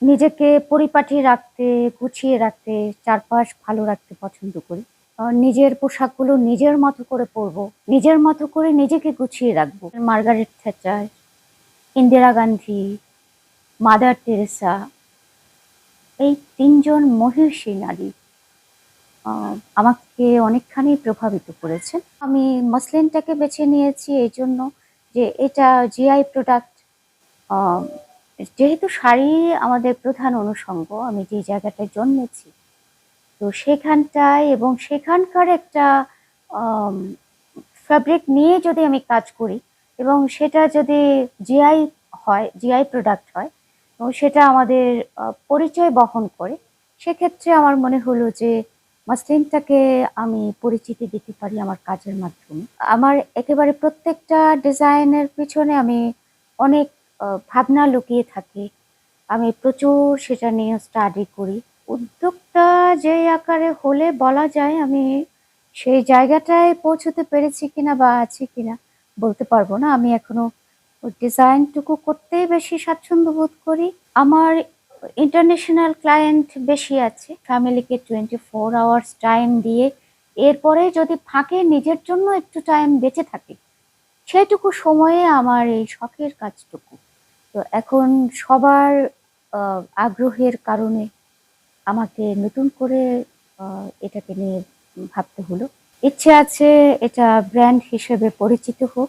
নিজেকে পরিপাটি রাখতে, গুছিয়ে রাখতে, চারপাশ ভালো রাখতে পছন্দ করি। নিজের পোশাকগুলো নিজের মতো করে পরবো। নিজের মতো করে নিজেকে গুছিয়ে রাখবো। Margaret Thatcher, Indira Gandhi, mother Teresa এই ৩ জন মহিষী নারী আমাকে অনেকখানি প্রভাবিত করেছেন। আমি মসলিনটাকে বেছে নিয়েছি এইজন্য যে এটা জিআই প্রোডাক্ট। আ যেহেতু শাড়ি আমাদের প্রধান অনুষঙ্গ, আমি যে জায়গাটায় জন্মেছি, তো সেখানটায় এবং সেখানকার একটা আম ফ্যাব্রিক নিয়ে যদি আমি কাজ করি এবং সেটা যদি জিআই হয়, জিআই প্রোডাক্ট হয় এবং সেটা আমাদের পরিচয় বহন করে, সেক্ষেত্রে আমার মনে হলো যে মসলিনটাকে আমি পরিচিতি দিতে পারি আমার কাজের মাধ্যমে। আমার একেবারে প্রত্যেকটা ডিজাইনের পিছনে আমি অনেক ভাবনা লুকিয়ে থাকে। আমি প্রচুর সেটা নিয়ে স্টাডি করি। উদ্যোক্তা যেই আকারে হলে বলা যায় আমি সেই জায়গাটায় পৌঁছতে পেরেছি কিনা বা আছি কিনা বলতে পারবো না। আমি এখনো ওই ডিজাইনটুকু করতেই বেশি স্বাচ্ছন্দ্য বোধ করি। আমার ইন্টারন্যাশনাল ক্লায়েন্ট বেশি আছে। ফ্যামিলিকে 24 আওয়ার্স টাইম দিয়ে এরপরে যদি ফাঁকে নিজের জন্য একটু টাইম বেঁচে থাকে, সেটুকু সময়ে আমার এই শখের কাজটুকু। তো এখন সবার আগ্রহের কারণে আমাকে নতুন করে এটাকে নিয়ে ভাবতে হলো। ইচ্ছে আছে এটা ব্র্যান্ড হিসেবে পরিচিত হোক।